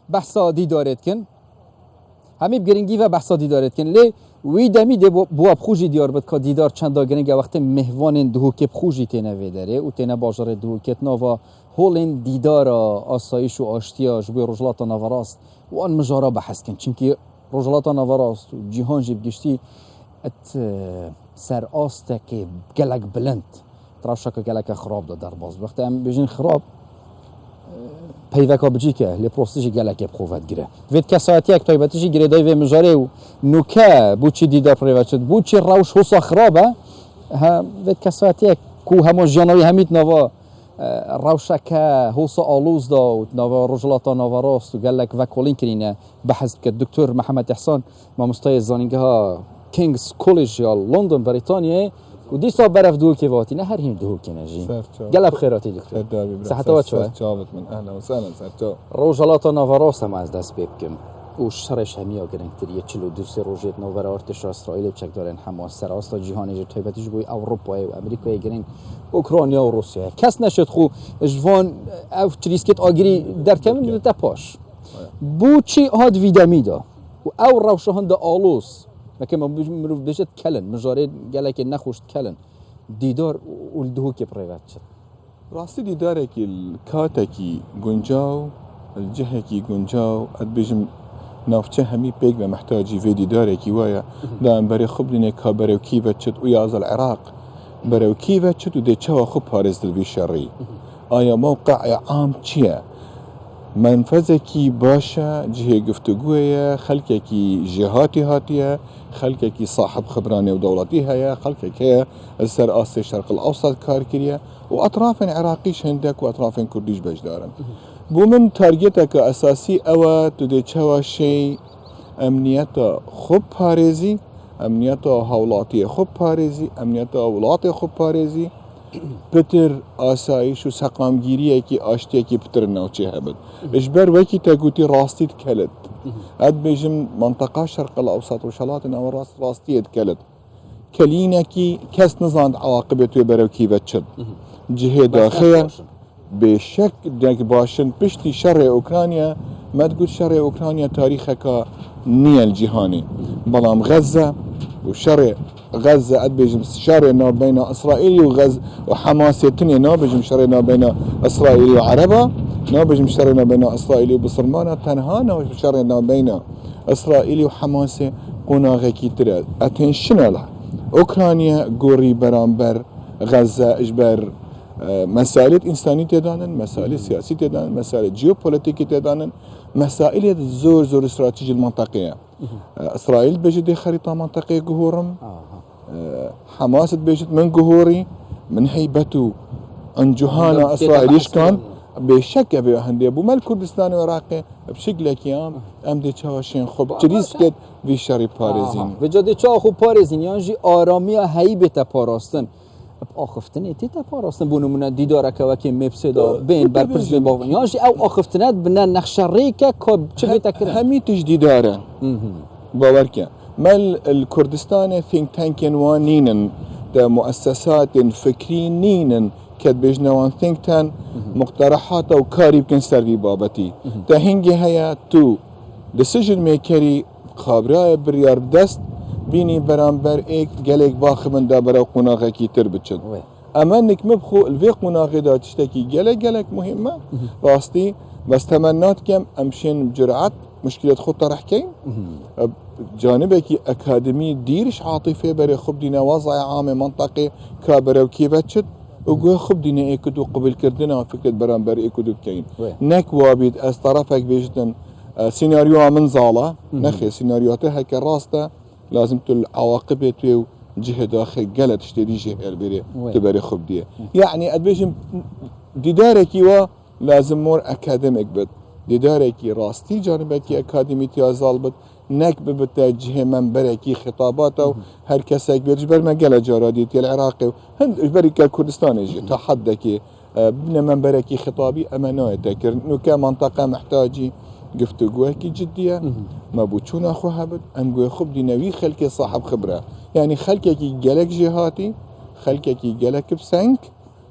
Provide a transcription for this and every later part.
بحثا دیدارت کن همه بگرنگی و بحثا دیدارت کن لی وی دمی ده بوا بخوجی دیار بد که دیدار چند داگرنگ وقت مهوان دهو که بخوجی تینه ویداره و تینه باجر دهو که نوا هولین دیدار آسایش و آشتیاش بوی رجلات نوراست و آن مجارا بحث کن چونکه رجلات نوراست و جهان جیب گشتی ات سر آسته که گلک بلند تراشا که گلک خراب ده در باز وقتی هم بجین خراب پیوکا بجی که لپروستیجی گلک بخوفت گیره وید کساتی یک تایبتیجی گیره دای و مجاره و نوکه بوچی دیدار پریوت شد بوچی روش حوصا خرابه وید کساتی کو همو جانوی همیت نوا روشکه حوصا آلوز دا و نوا رجلاتا نوا راست و گلک وکولین کرینه بحث که دکتر محمد احسان ما مستای زانینگه ها کینگز کولج یا لندن بریتانیه و دیسا برف دو که واتی نه هر هیم دو که نجی قلب خیراتی دکتر صحت وات شوه جاوت من اهلا وسهلا سرجا روجالات نوراست هم از دست بکم و شرش همیا گرنگتریه 42 روزت نوور ارتش اسرائیل چک دارن حماس سر اصلا جهانی جو تایبتیش بوی اروپا و امریکا گرنگ اوکراینیا و روسیه کس نشد خو جوان او چریسکت آگری در کمی بده پاش بو چی هاد ویدامیدا و او روشهان دا آلوس مکه ما مروف بجد کلن مجارد گله که نخوشت کلن دیدار ولدهو که پریوت شد راستی دیداره که الکاته کی گنجاو الجهه کی گنجاو اد بجم نافچه همی پیگ و محتاجی في دیداره کی وایا دائم برای خوب دینه که برای کیفت شد و یاز العراق برای کیفت شد و ده چوا خوب پارز دل بی شری آیا موقع عام چیه منفذکی باشه جهه گفتگویه خلقکی جهاتی هاتیه خلقکی صاحب خبرانه و دولتی هيا خلقك السر آسي الشرق الأوسط كار كريا وأطراف عراقيش هندك وأطراف كرديش بجدارن بو من تارجتك أساسي أو تدي چوا شيء أمنية خب باريزي أمنية هولاتي خب باريزي أمنية ولاتي خب باريزي پتر آسایش و سقامگیریه که آشتیه که پتر نوچه هبد اجبر وکی تاگوتی راستید کلد اد بیجم منطقه شرق الاوسط و شلات نو راستید کلد کلینه کی کس نزاند عواقبتو برو کیوت شد جهه داخل بشك ديك باشن بشتي شر اوكرانيا ما تقول شر اوكرانيا تاريخك نية الجهاني بلام غزة وشر غزة أدبجم شر ما بين إسرائيل وغزة وحماس تني نابجم شر ما بين إسرائيل وعربة نابجم شر ما بين إسرائيل وبصرمانة تنها نابجم شر ما بين إسرائيل وحماس قناغ كتير أتنشنلا أوكرانيا غوري برامبر غزة إجبار مسائل إنسانية تدانن مسائل سياسية تدانن مسائل جيوبوليتيكية تدانن مسائل زور استراتيجية المنطقية إسرائيل بجد خريطة منطقية جهورم حماس بجد من جهوري من هيبته أن جهانا إسرائيل يشكان بشك بهندي أبو مال كردستان وعراقي بشكل كيام أم دي شواشين خب جريس كد في شري باريزين بجد شو خو باريزين يعني آرامية هيبة باراستن آخفتنه تیتا پاراستن بونمونه دیداره که وکی مبسدا بین بر پرزبین باقی یعنی او آخفتنه بنا نخشری که چه بیتکره همی تجدیداره باور که مال الكردستان ثينك تانكين وانينن ده مؤسسات فكرينين كد بيجنوان ثينك تان مقترحات او كاري بكن سربي بابتي ده هنجي هيا تو decision ميكري خابرای بریار دست بینی برانبر ایک گلک باخمن دا برای قناغه کی تر بچد اما نک مبخو الوی قناغه دا تشتکی گلک مهمه راستی بس تمنات کم امشین جرعت مشکلات خود طرح کن جانبه کی اکادمی دیرش عاطفه برای خوب دینا وضع عام منطقه کابره و کی بچد وگوی خوب دینا ایکدو قبل کردن و فکرت برانبر ایکدو کین نک وابید از طرفک بیشتن سيناريو من زالة نخي سيناريوهاته هيك راسته لازم العواقب توي جهه داخل قالت تشتري جهه البري تبري خب دي يعني ادبيجم ديداركي و لازم مور اكاديميك بد ديداركي راستي جانبكي اكاديمي تيازال بد نك ببت جهه منبركي خطاباته هر كسك بيجبر ما قال جاراديتي العراقي هند بريك الكردستان يجي تحدكي بن منبركي خطابي اماناتك انه كمنطقه محتاجي گفتگوه کی جدیه ما بوچون اخو هبد ام گوی خوب دی نوی خلک صاحب خبره یعنی خلکی کی گلک جهاتی خلکی کی گلک بسنگ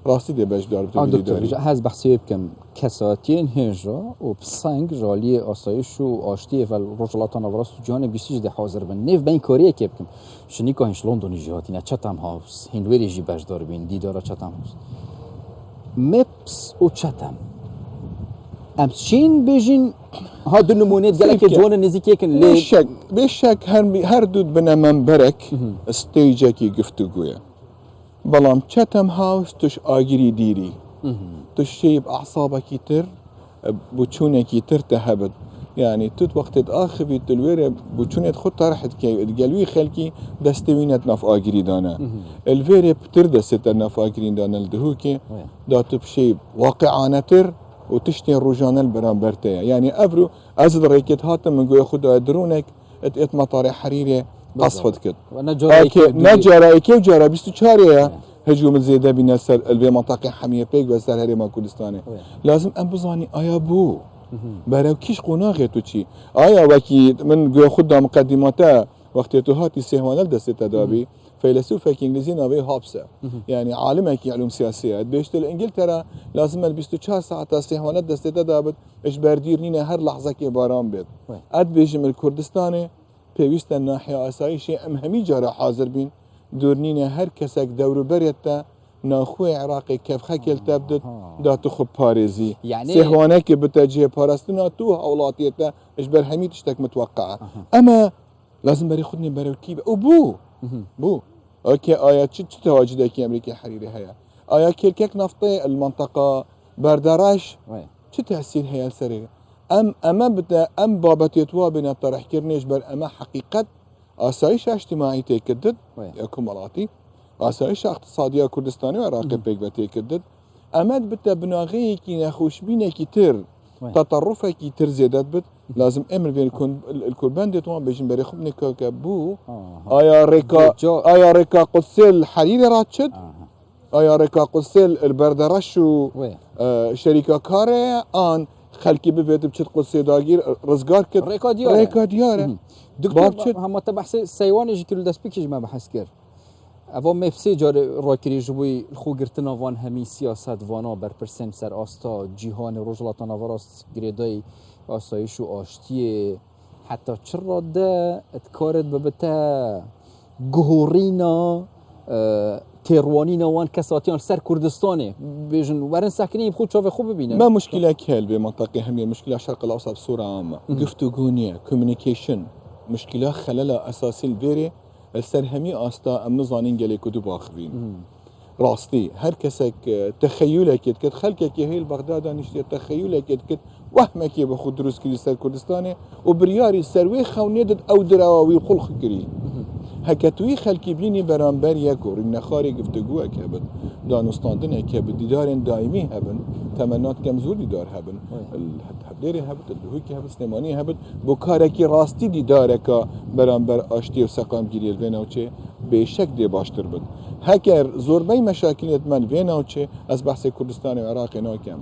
راستی ده بجدار دکتر هز بحثی بکم کساتین هنجا و پسنگ جالی آسایش و آشتی و رجالات نوراست جهان بیشتر ده حاضر بن نیف بین کاریه که بکن شنی که هنش لندن جهاتی نه چتم هاوس هندوری جی بجدار بین دیدارا چتم هاوس مپس و چتم امشین بیشین ها دو نمونه گله که جوان نزدیکی کن لی بشک هر دود بنا منبرك استيجا کی گفتگویه بلام چتم هاوس توش آگیری دیری توش شيب اعصابك تر بوچونك تر تهبد يعني توت وقت آخبی تلویره بوچونت خود طرحت که دقلوی خلکی دستوینت نف آگیری دانه الویره بتر دست نف آگیری دانه الدهو که داتو بشي واقعانه تر وتشتي روجانل برامبرتيا يعني افرو ازد ريكت هاتم من قوي خد درونك ات مطاري حريري قصفت كد نجارايكي وجارا بيستو شاريا هجوم الزيادة بين السر البي منطقة حمية بيك بسر هريما كردستاني لازم انبزاني ايا بو براو كيش قناغي تو چي ايا وكي من قوي خد مقدماتا وقت تو هاتي سيهوانل دست تدابي فيلسوفة انجليزي ناوي هابسة يعني عالمة علوم سياسية بيشت انجلترا لازم ال 24 ساعة استهوانات دستتا دابت اش بردير نينا هر لحظة كي باران بيت اد بيجم الكردستاني بيوست الناحية اسايشي ام همي جارة حاضر بين دور نينا هر كسك دورو بريتا ناخوي عراقي كيف خكل تبدت داتو خب باريزي يعني سيهوانك بتجيه باراستنا تو هولاتيتا اش برهمي تشتك متوقعة اما لازم بري خدني بري الكيبة وبو بو اوكي آیا چه تواجده که امریکا حریری هيا آیا کلکک نفطه المنطقه بردارش چه تاثیر هيا سری اما بتا بابت بين طرح كرنيش بر اما حقيقه آسایش اجتماعی تکدد کمالاتی آسایش اقتصادی کردستانی و عراقی پیک تکدد اما بتا بناغی کی نخوش بینه کی تر تطرفه کی تر زیادت بد لازم امر بين الكربان دي طبعا بيجن بري خبني كابو ايا ريكا قصيل حريري راتشد ايا ريكا قصيل البردرش شركه كاري ان خلكي بفيت بشت قصي داغير رزقار كد ريكا دياره دكتور هم تبحث سيوان يجي كل دسبيك ما بحث كر اوا مفسي جار راكري جوي خو گرتنا وان همي سياست وانا بر پرسم سر استا جهان رجلات نوراست گريداي آسایش و آشتی حتی چرا ده اتکارت ببته گهورینا تیروانینا وان کساتیان سر کردستانه بیجن ورن سکنی خود شاف خوب ببینه ما مشكلة كهل بمنطقة همية مشكلة الشرق الأوسط بصورة عامة گفتگونية كوميونيكيشن مشكلة خلالها أساسي البيري السر همي آستا ام نظانين قالي كدو باخرين راستي هر كسك تخيلك كد خلقك هي البغداد نشتي تخيلك كد وهمك بخود دروس كري سر كردستاني وبرياري سروي خونيدد او دراوي خلق كري هكتوي خلقي بيني برانبر يكور النخاري گفتگو كبد دانستاندن كبد ديدار دائمي هبن تمنات كم زور ديدار هبن الحبديري هبت الدهوكي هبت سليماني هبت بكاركي راستي ديدارك برانبر اشتي وسقام جيري الفيناوچه بشك دي باشتر بد هكر زوربي مشاكل يتمن فيناوچه از بحث كردستان وعراق ناكم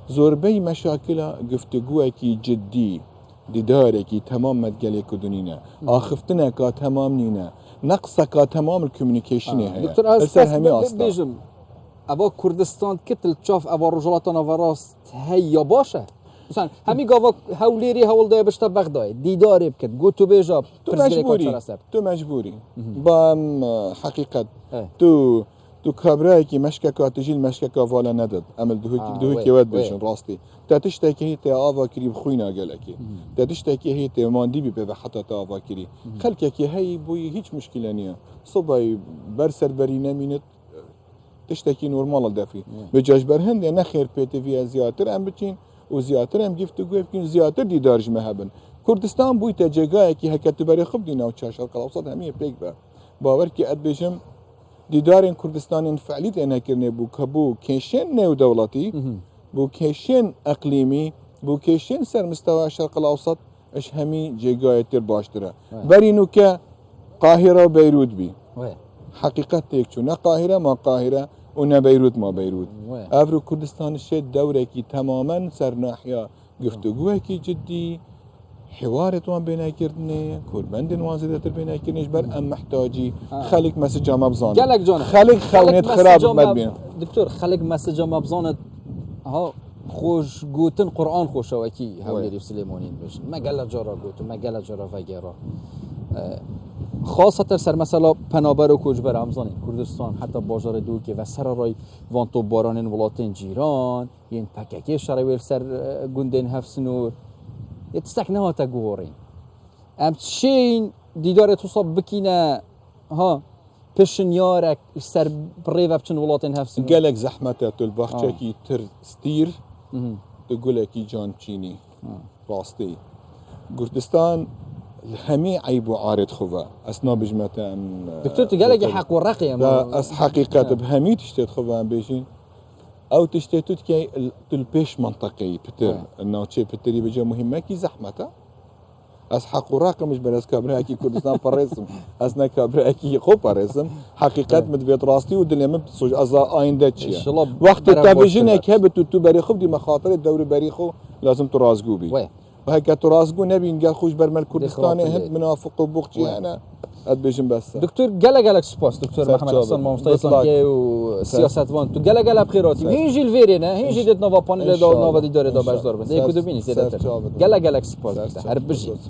زوربي مشاكل گفتگوكي جدي ديداركي تمام مدقلي كدنينا آخفتنا كا تمام نينا نقصك تمام الكوميونيكيشن هي دكتور أستاذ بيجم أبا كردستان كتل تشاف أبا رجالات نوراست هيا باشه مثلا همي قاوا هوليري هول داي بشتا بغداي ديداري بكت قو تو بيجا تو مجبوري بام حقيقة تو كابراي كي مشككا تجي المشككا فالا ندد عمل دهوكي ود بيشن راستي تاتشتكي هي تاوا كري بخوينا قالكي تاتشتكي هي تماندي بي حتى تاوا كري خلكك هي بوي هيج مشكله نيه صباي برسر برينا مينت تشتكي نورمال دافي بجاج برهند انا خير بي تي في زياتر ام بتين وزياتر ام جفت بكين زياتر دي دارج مهبن كردستان بوي تجاي كي هكت بري خب دينا وشرق الاوسط هميه بيك باور كي اد بيجم ديدار كردستان فعليت انا كرني بو كبو كيشن نيو دولتي بو كيشن اقليمي بو كيشن سر مستوى الشرق الاوسط اش همي جيجايتر باشتره برينو ك قاهره وبيروت بي حقيقه تيكشو نا قاهره ما قاهره ونا بيروت ما بيروت افرو كردستان الشيء دوركي تماما سر ناحيه گفتگوكي جدي حوارت وان بينا كردني كوربندن وان زيادة بينا كردنيش بر ام محتاجي خلق مسجا مبزانت قالك جانا خلق خونيت خراب مد بينا دكتور خلق مسجا مبزانت ها خوش گوتن قرآن خوش وکی هولی سلیمانی بشن مگل جارا گوتن مگل جارا وگرا خاصة سر مثلا پنابر و کوچبر همزانی کردستان حتی بازار دوکی و سر رای وانتو باران ولاتین جیران ین پککی شرویل سر گندن هفسنور یتستک نه تا گورین ام شین دیدار تصاب بکینه ها پشن یارک سر بریو بچن ولاتین هفسنور قالك زحمته البخشة كي تر ستير تقول لك جان تشيني راستي كردستان همي عيب وعارض خوا اسنا بجمتا دكتور تقالك حق والرقي لا اس حقيقة بهمي تشتت خوا بيجين او تشتت كي تلبيش منطقي بتر انه شيء بتري بجا مهمه كي زحمته اس حق وراقه مش بس كابرا كي كردستان برسم اسنا كابرا كي خو برسم حقيقه مدفيت راستي ودنيا ما بتصوج ازا اينده شيء وقت التلفزيون كبت تو بريخو دي مخاطر الدوري بريخو لازم ترازقو بي وهيك ترازقو نبي قال خوش برمل كردستان هند منافق وبوقتي انا ادبيجن بس دكتور قال سباس دكتور محمد حسن مستيصن وسياسات وان تو قال بخيراتي هيجي الفيرينا هيجي دت نوفا بانيل دا نوفا دي دور دا باش ضرب ديكو دوبيني سيدات قال سباس هربجي